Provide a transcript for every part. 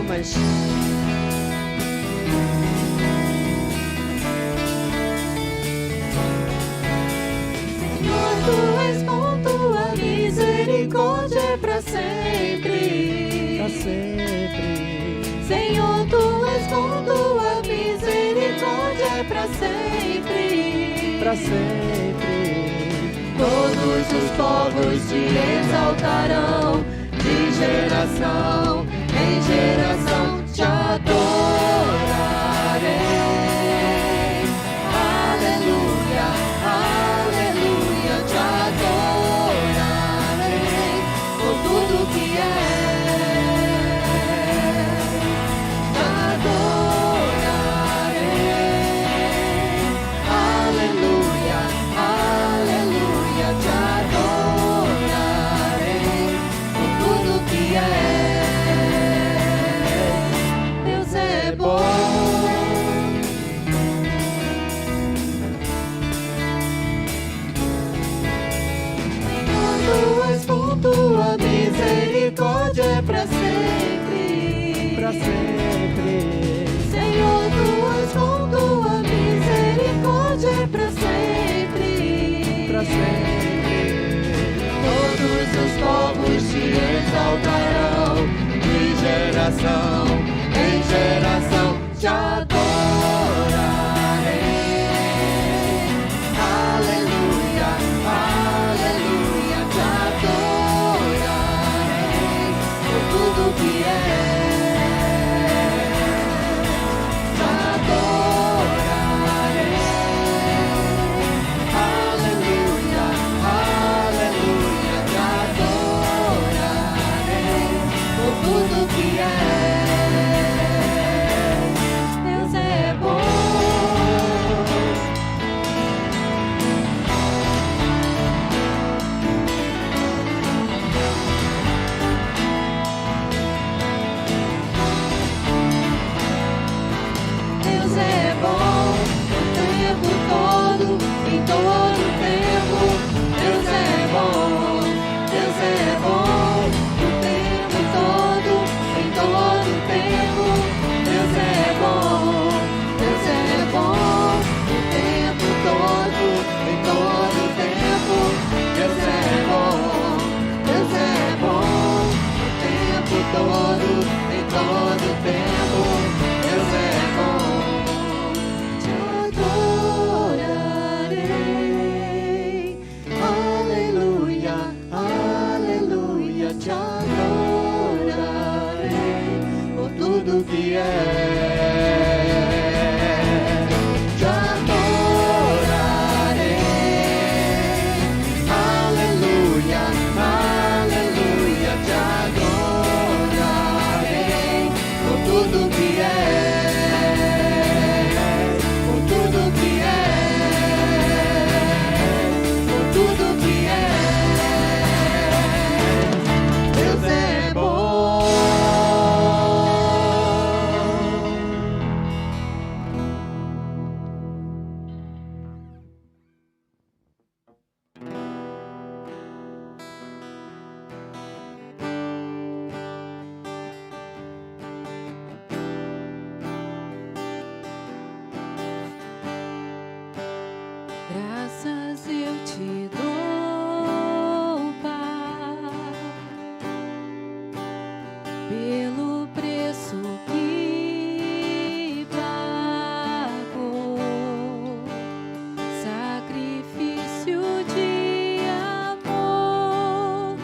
palmas. Tu és bom, tua misericórdia é para sempre. Para sempre. Senhor, tu és bom, tua misericórdia é para sempre. Para sempre. Todos os povos te exaltarão, de geração em geração te adorarei. Aleluia, aleluia, te adorarei por tudo que é. Te adorarei. Aleluia, aleluia, te adorarei por tudo que é. Deus é bom. Tu és bom, tua misericórdia é para sempre. Para sempre. Senhor, tu és bom, tua misericórdia é para sempre. Para sempre. Todos os povos te exaltarão, de geração em geração te adorarei. Aleluia, aleluia, te adorarei por tudo que é. Te adorarei. Aleluia, aleluia, te adorarei por tudo que é. Deus é bom. Deus é bom o tempo todo, em todo tempo. Deus é bom, Deus é bom o tempo todo, em todo tempo. Deus é bom, Deus é bom o tempo todo, em todo tempo. Deus é bom, Deus é bom o tempo todo, em todo tempo. Deus é bom. Te adorarei. Aleluia, aleluia, te adorarei por tudo que é. Te adorarei. Aleluia, aleluia, te adorarei por tudo que é. Por tudo que é. Por tudo que é. Deus é bom. Graças eu te dou, Pai, pelo preço que pagou, sacrifício de amor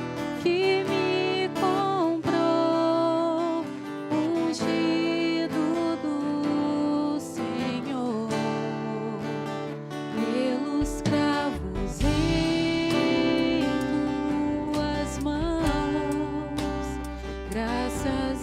que me comprou, ungido do Senhor. Pelos cravos em tuas mãos, graças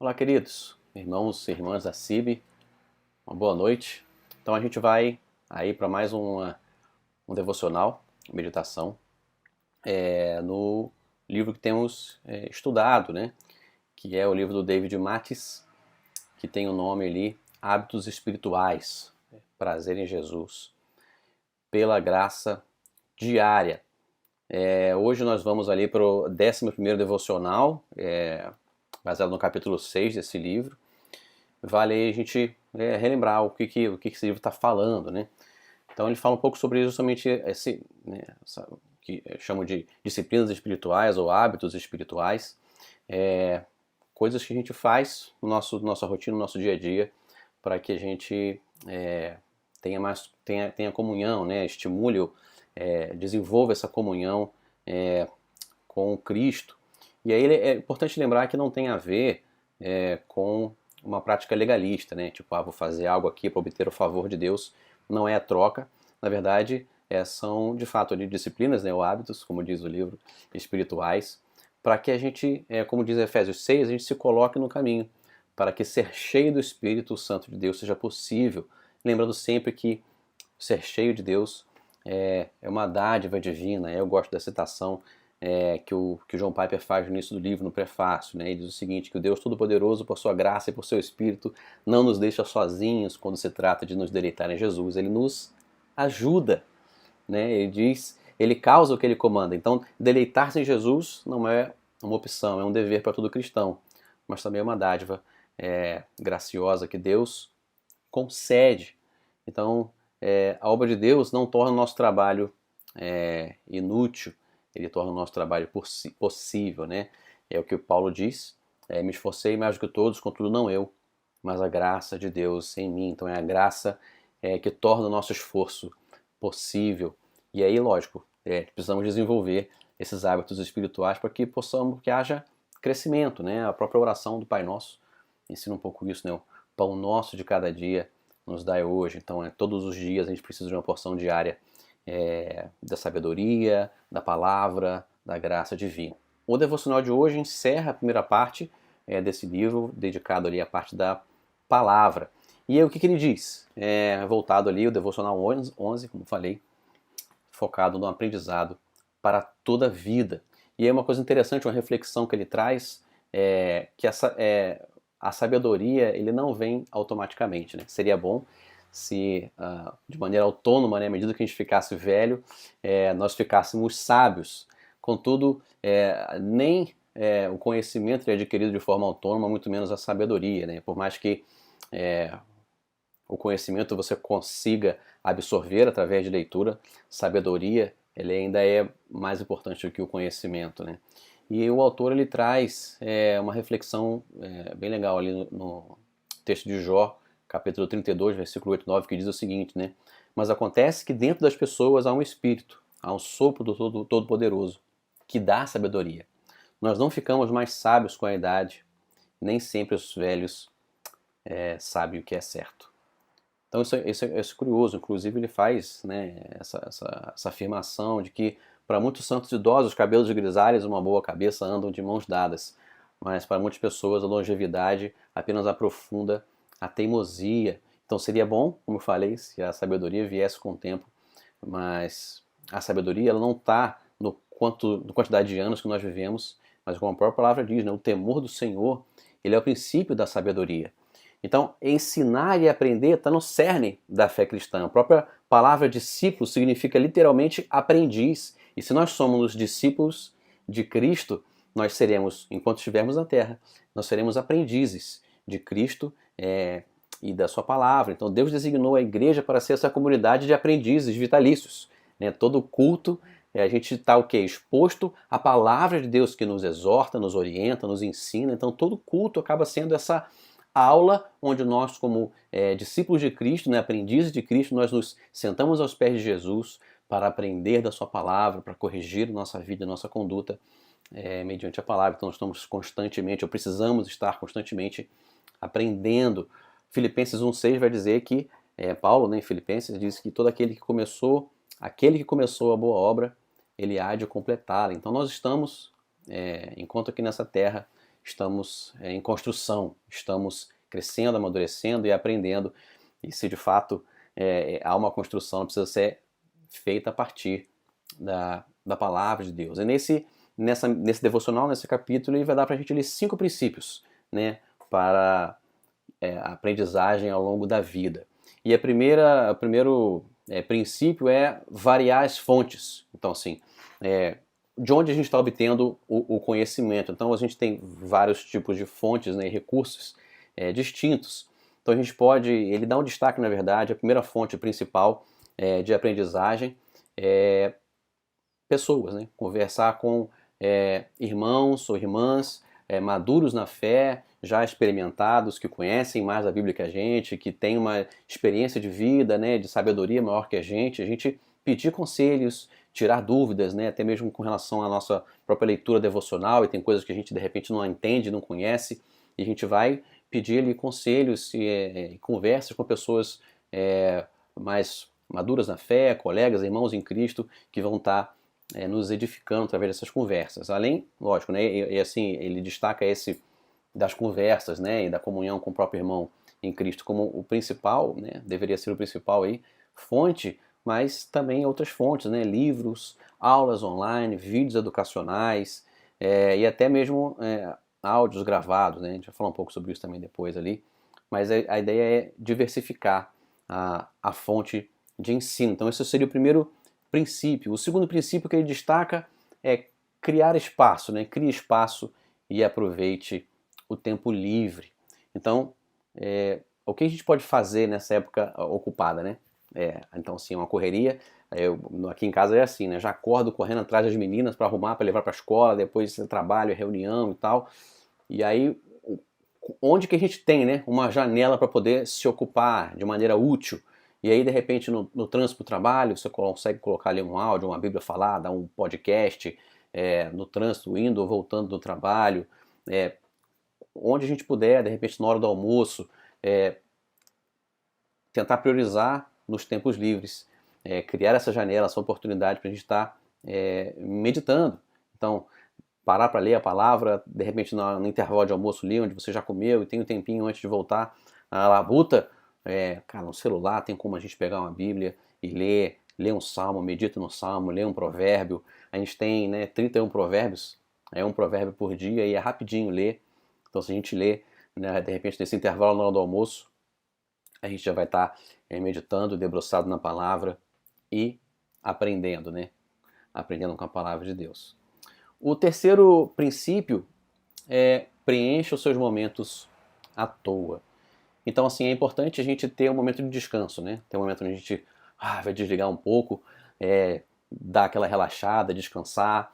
Olá, queridos irmãos e irmãs da CIB, uma boa noite. Então a gente vai aí para mais um devocional, meditação, no livro que temos estudado, né? Que é o livro do David Mattes, que tem o nome ali, Hábitos Espirituais, Prazer em Jesus, pela graça diária. Hoje nós vamos ali para o 11º devocional, baseado no capítulo 6 desse livro. Vale aí a gente relembrar o que esse livro está falando, né? Então ele fala um pouco sobre justamente que chamam de disciplinas espirituais ou hábitos espirituais, coisas que a gente faz no nossa rotina, no nosso dia a dia, para que a gente tenha comunhão, né? Estimule, desenvolva essa comunhão com Cristo. E aí é importante lembrar que não tem a ver com uma prática legalista, né? Tipo, vou fazer algo aqui para obter o favor de Deus. Não é a troca. Na verdade, são de fato disciplinas, né, ou hábitos, como diz o livro, espirituais, para que a gente, como diz Efésios 6, a gente se coloque no caminho, para que ser cheio do Espírito Santo de Deus seja possível. Lembrando sempre que ser cheio de Deus é uma dádiva divina. Eu gosto da citação que o John Piper faz no início do livro, no prefácio, né? Ele diz o seguinte, que o Deus Todo-Poderoso, por sua graça e por seu Espírito, não nos deixa sozinhos quando se trata de nos deleitar em Jesus. Ele nos ajuda, né? Ele diz, ele causa o que ele comanda. Então, deleitar-se em Jesus não é uma opção, é um dever para todo cristão, mas também é uma dádiva graciosa que Deus concede. Então, a obra de Deus não torna o nosso trabalho inútil, ele torna o nosso trabalho possível, né? É o que o Paulo diz, me esforcei mais do que todos, contudo não eu, mas a graça de Deus em mim. Então é a graça que torna o nosso esforço possível. E aí, lógico, precisamos desenvolver esses hábitos espirituais para que haja crescimento, né? A própria oração do Pai Nosso ensina um pouco isso, né? O pão nosso de cada dia nos dai hoje. Então, todos os dias a gente precisa de uma porção diária da sabedoria, da palavra, da graça divina. O devocional de hoje encerra a primeira parte desse livro, dedicado ali à parte da palavra. E aí o que ele diz? Voltado ali, o devocional 11, como falei, focado no aprendizado para toda a vida. E é uma coisa interessante, uma reflexão que ele traz, que a sabedoria ele não vem automaticamente, né? Seria bom se de maneira autônoma, né, à medida que a gente ficasse velho, nós ficássemos sábios. Contudo, nem o conhecimento é adquirido de forma autônoma, muito menos a sabedoria, né? Por mais que o conhecimento você consiga absorver através de leitura, sabedoria ele ainda é mais importante do que o conhecimento, né? E o autor ele traz uma reflexão bem legal ali no texto de Jó, capítulo 32, versículo 8 e 9, que diz o seguinte, né? Mas acontece que dentro das pessoas há um espírito, há um sopro do Todo-Poderoso, que dá sabedoria. Nós não ficamos mais sábios com a idade, nem sempre os velhos sabem o que é certo. Então isso é curioso, inclusive ele faz, né, essa afirmação de que para muitos santos idosos, os cabelos grisalhos e uma boa cabeça andam de mãos dadas, mas para muitas pessoas a longevidade apenas aprofunda a teimosia. Então seria bom, como eu falei, se a sabedoria viesse com o tempo, mas a sabedoria ela não está na quantidade de anos que nós vivemos, mas como a própria palavra diz, né, o temor do Senhor, ele é o princípio da sabedoria. Então, ensinar e aprender está no cerne da fé cristã. A própria palavra discípulo significa literalmente aprendiz. E se nós somos os discípulos de Cristo, nós seremos, enquanto estivermos na terra, nós seremos aprendizes de Cristo e da sua palavra. Então Deus designou a igreja para ser essa comunidade de aprendizes vitalícios, né? Todo culto a gente está exposto à palavra de Deus que nos exorta, nos orienta, nos ensina. Então todo culto acaba sendo essa aula onde nós, como discípulos de Cristo, né, aprendizes de Cristo, nós nos sentamos aos pés de Jesus para aprender da sua palavra, para corrigir nossa vida, nossa conduta mediante a palavra. Então nós estamos constantemente, ou precisamos estar constantemente aprendendo. Filipenses 1,6 vai dizer que, Paulo, né, em Filipenses, diz que todo aquele que começou a boa obra, ele há de completá-la. Então nós estamos, enquanto aqui nessa terra, estamos em construção, estamos crescendo, amadurecendo e aprendendo. E se de fato há uma construção, ela precisa ser feita a partir da palavra de Deus. E nesse devocional, nesse capítulo, ele vai dar para a gente ali 5 princípios, né, para a aprendizagem ao longo da vida. E o primeiro princípio é variar as fontes. Então, assim, de onde a gente está obtendo o conhecimento. Então, a gente tem vários tipos de fontes, né, e recursos distintos. Então, ele dá um destaque, na verdade, a primeira fonte principal de aprendizagem é pessoas, né? Conversar com irmãos ou irmãs maduros na fé, já experimentados, que conhecem mais a Bíblia que a gente, que têm uma experiência de vida, né, de sabedoria maior que a gente pedir conselhos, tirar dúvidas, né, até mesmo com relação à nossa própria leitura devocional, e tem coisas que a gente de repente não entende, não conhece, e a gente vai pedir ali conselhos e conversas com pessoas mais maduras na fé, colegas, irmãos em Cristo, que vão estar nos edificando através dessas conversas. Além, lógico, né, e assim, ele destaca esse das conversas, né, e da comunhão com o próprio irmão em Cristo como o principal, né, deveria ser o principal aí, fonte, mas também outras fontes, né, livros, aulas online, vídeos educacionais e até mesmo áudios gravados, né, a gente vai falar um pouco sobre isso também depois ali, mas a ideia é diversificar a fonte de ensino. Então esse seria o primeiro princípio. O segundo princípio que ele destaca é criar espaço, né, crie espaço e aproveite o tempo livre. Então, o que a gente pode fazer nessa época ocupada, né? Então, assim, uma correria. Aqui em casa é assim, né? Já acordo correndo atrás das meninas para arrumar, para levar para a escola, depois trabalho, reunião e tal. E aí, onde que a gente tem, né, uma janela para poder se ocupar de maneira útil? E aí, de repente, no trânsito para o trabalho, você consegue colocar ali um áudio, uma Bíblia falada, um podcast, no trânsito, indo ou voltando do trabalho, onde a gente puder, de repente na hora do almoço, tentar priorizar nos tempos livres, criar essa janela, essa oportunidade para a gente estar meditando. Então, parar para ler a palavra, de repente no intervalo de almoço ali, onde você já comeu e tem um tempinho antes de voltar à labuta, cara, no celular tem como a gente pegar uma Bíblia e ler um salmo, medita no salmo, ler um provérbio. A gente tem, né, 31 provérbios, um provérbio por dia e é rapidinho ler. Então, se a gente lê, né, de repente, nesse intervalo na hora do almoço, a gente já vai estar meditando, debruçado na palavra e aprendendo, né? Aprendendo com a palavra de Deus. O terceiro princípio é preencha os seus momentos à toa. Então, assim, é importante a gente ter um momento de descanso, né? Ter um momento onde a gente vai desligar um pouco, dar aquela relaxada, descansar,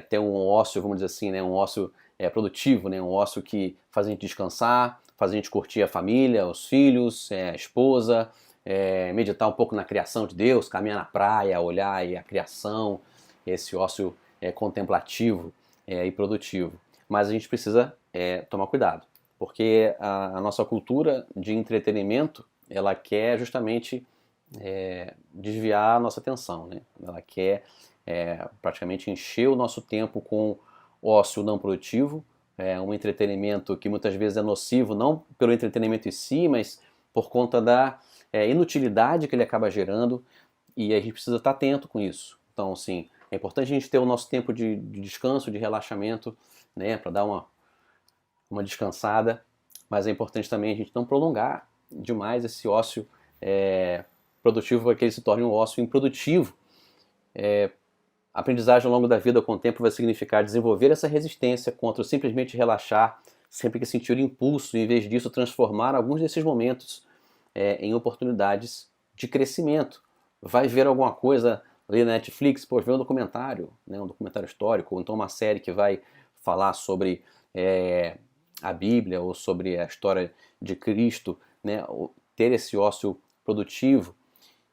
ter um ócio, vamos dizer assim, né? Um ócio produtivo, né? Um ócio que faz a gente descansar, faz a gente curtir a família, os filhos, a esposa, meditar um pouco na criação de Deus, caminhar na praia, olhar aí a criação, esse ócio contemplativo e produtivo. Mas a gente precisa tomar cuidado, porque a nossa cultura de entretenimento, ela quer justamente desviar a nossa atenção, né? Ela quer praticamente encher o nosso tempo com ócio não produtivo, um entretenimento que muitas vezes é nocivo, não pelo entretenimento em si, mas por conta da inutilidade que ele acaba gerando, e a gente precisa estar atento com isso. Então, assim, é importante a gente ter o nosso tempo de descanso, de relaxamento, né, para dar uma descansada, mas é importante também a gente não prolongar demais esse ócio produtivo, para que ele se torne um ócio improdutivo. Aprendizagem ao longo da vida com o tempo vai significar desenvolver essa resistência contra simplesmente relaxar sempre que sentir o impulso, e em vez disso transformar alguns desses momentos em oportunidades de crescimento. Vai ver alguma coisa ali na Netflix, vê um documentário, né, um documentário histórico, ou então uma série que vai falar sobre a Bíblia ou sobre a história de Cristo, né, ter esse ócio produtivo.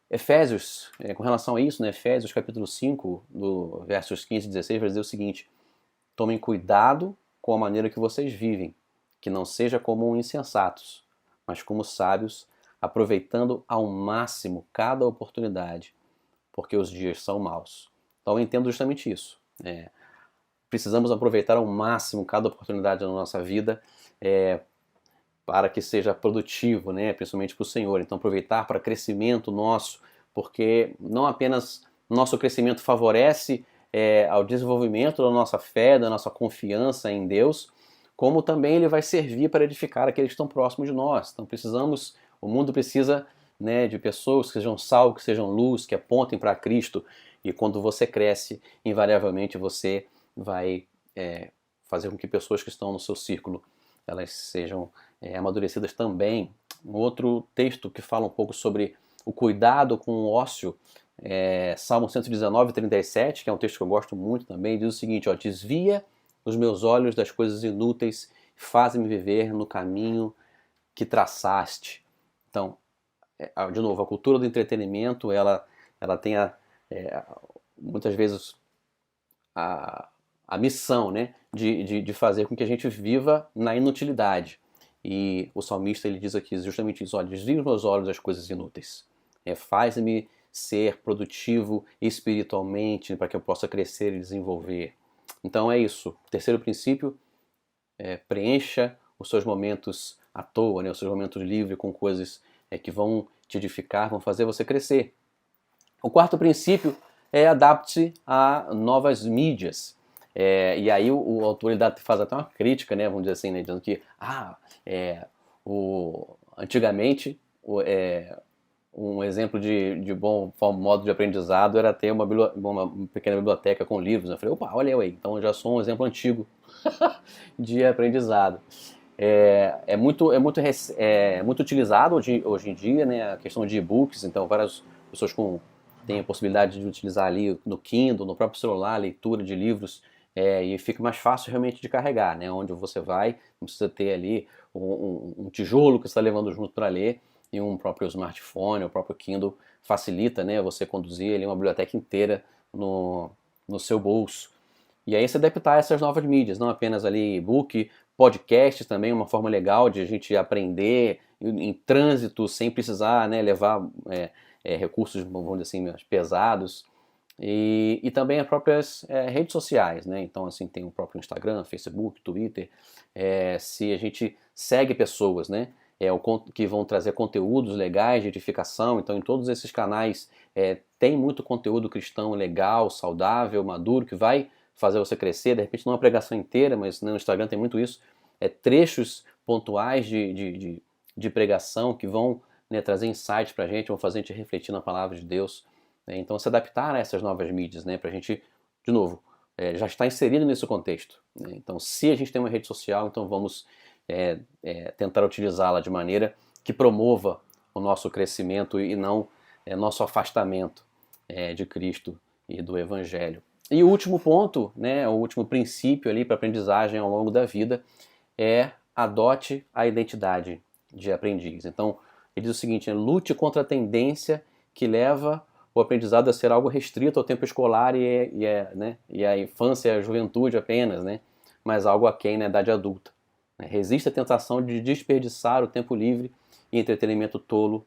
Efésios, com relação a isso, né, Efésios capítulo 5, do versos 15 e 16, vai dizer o seguinte: tomem cuidado com a maneira que vocês vivem, que não seja como insensatos, mas como sábios, aproveitando ao máximo cada oportunidade, porque os dias são maus. Então eu entendo justamente isso. precisamos aproveitar ao máximo cada oportunidade na nossa vida para que seja produtivo, né? Principalmente para o Senhor. Então aproveitar para crescimento nosso, porque não apenas nosso crescimento favorece ao desenvolvimento da nossa fé, da nossa confiança em Deus, como também ele vai servir para edificar aqueles que estão próximos de nós. Então o mundo precisa, né, de pessoas que sejam sal, que sejam luz, que apontem para Cristo. E quando você cresce, invariavelmente você vai fazer com que pessoas que estão no seu círculo elas sejam amadurecidas também. Um outro texto que fala um pouco sobre o cuidado com o ócio, Salmo 119, 37, que é um texto que eu gosto muito também, diz o seguinte: desvia os meus olhos das coisas inúteis, faz-me viver no caminho que traçaste. Então, de novo, a cultura do entretenimento, ela tem muitas vezes a missão, né, de fazer com que a gente viva na inutilidade. E o salmista ele diz aqui justamente isso: desvia os meus olhos das coisas inúteis, faz-me ser produtivo espiritualmente para que eu possa crescer e desenvolver. Então é isso. Terceiro princípio, preencha os seus momentos à toa, né, os seus momentos livres com coisas que vão te edificar, vão fazer você crescer. O quarto princípio adapte-se a novas mídias. E aí o autor ele faz até uma crítica, né, vamos dizer assim, né, dizendo que antigamente um exemplo de bom modo de aprendizado era ter uma pequena biblioteca com livros. Eu falei, opa, olha eu aí, então eu já sou um exemplo antigo de aprendizado. É muito utilizado hoje em dia, né, a questão de e-books. Então várias pessoas têm a possibilidade de utilizar ali no Kindle, no próprio celular, a leitura de livros, e fica mais fácil realmente de carregar, né, onde você vai, não precisa ter ali um tijolo que você está levando junto para ler, e um próprio smartphone, o próprio Kindle facilita, né, você conduzir ali uma biblioteca inteira no seu bolso. E aí se adaptar a essas novas mídias, não apenas ali e-book, podcast também, uma forma legal de a gente aprender em trânsito sem precisar, né, levar recursos, vamos dizer assim, mais pesados. E também as próprias redes sociais, né? Então assim, tem o próprio Instagram, Facebook, Twitter. Se a gente segue pessoas, né, que vão trazer conteúdos legais de edificação, então em todos esses canais tem muito conteúdo cristão legal, saudável, maduro, que vai fazer você crescer. De repente não é uma pregação inteira, mas no Instagram tem muito isso, trechos pontuais de pregação que vão, né, trazer insights pra gente, vão fazer a gente refletir na palavra de Deus, né? Então se adaptar a essas novas mídias, né, pra gente, de novo, já estar inserido nesse contexto, né? Então se a gente tem uma rede social, então vamos tentar utilizá-la de maneira que promova o nosso crescimento e não nosso afastamento de Cristo e do Evangelho. E o último ponto, né, o último princípio ali para aprendizagem ao longo da vida adote a identidade de aprendiz. Então, ele diz o seguinte: lute contra a tendência que leva o aprendizado a ser algo restrito ao tempo escolar e a infância e a juventude apenas, né, mas algo aquém na idade adulta. Resista à tentação de desperdiçar o tempo livre em entretenimento tolo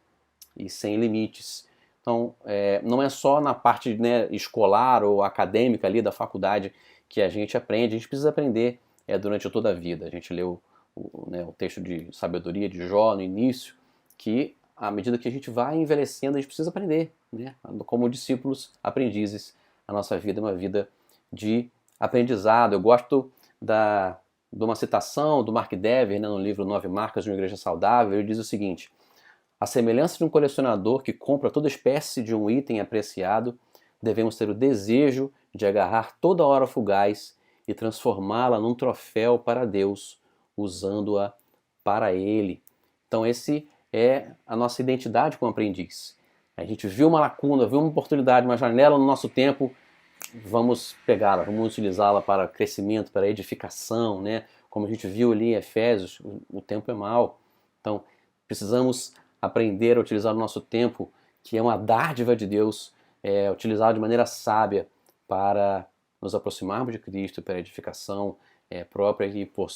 e sem limites. Então, não é só na parte, né, escolar ou acadêmica ali da faculdade que a gente aprende, a gente precisa aprender durante toda a vida. A gente leu o texto de sabedoria de Jó no início, que à medida que a gente vai envelhecendo, a gente precisa aprender, né? Como discípulos, aprendizes, a nossa vida é uma vida de aprendizado. Eu gosto de uma citação do Mark Dever, né, no livro 9 Marcas de uma Igreja Saudável. Ele diz o seguinte: a semelhança de um colecionador que compra toda espécie de um item apreciado, devemos ter o desejo de agarrar toda hora fugaz e transformá-la num troféu para Deus, usando-a para Ele. Então esse é a nossa identidade como aprendiz. A gente viu uma lacuna, viu uma oportunidade, uma janela no nosso tempo, vamos pegá-la, vamos utilizá-la para crescimento, para edificação, né? Como a gente viu ali em Efésios, o tempo é mau. Então precisamos aprender a utilizar o nosso tempo, que é uma dádiva de Deus, utilizado de maneira sábia para nos aproximarmos de Cristo, para a edificação própria e por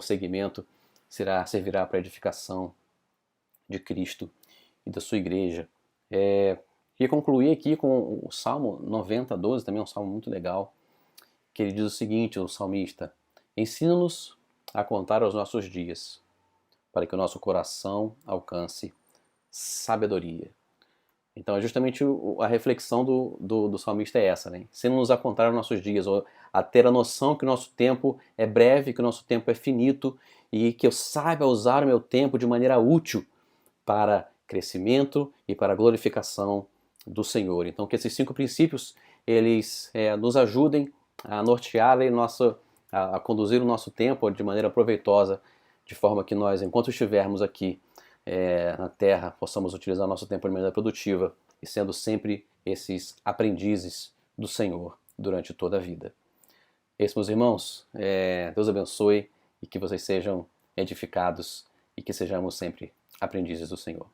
segmento servirá para a edificação de Cristo e da sua igreja. E concluir aqui com o Salmo 90, 12, também é um salmo muito legal, que ele diz o seguinte, o salmista: ensina-nos a contar os nossos dias, para que o nosso coração alcance sabedoria. Então é justamente a reflexão do salmista é essa, né? Ensina-nos a contar os nossos dias, ou a ter a noção que o nosso tempo é breve, que o nosso tempo é finito, e que eu saiba usar o meu tempo de maneira útil para crescimento e para a glorificação do Senhor. Então que esses 5 princípios, eles nos ajudem a nortear a conduzir o nosso tempo de maneira proveitosa, de forma que nós, enquanto estivermos aqui na Terra, possamos utilizar nosso tempo de maneira produtiva e sendo sempre esses aprendizes do Senhor durante toda a vida. Meus irmãos, Deus abençoe e que vocês sejam edificados e que sejamos sempre aprendizes do Senhor.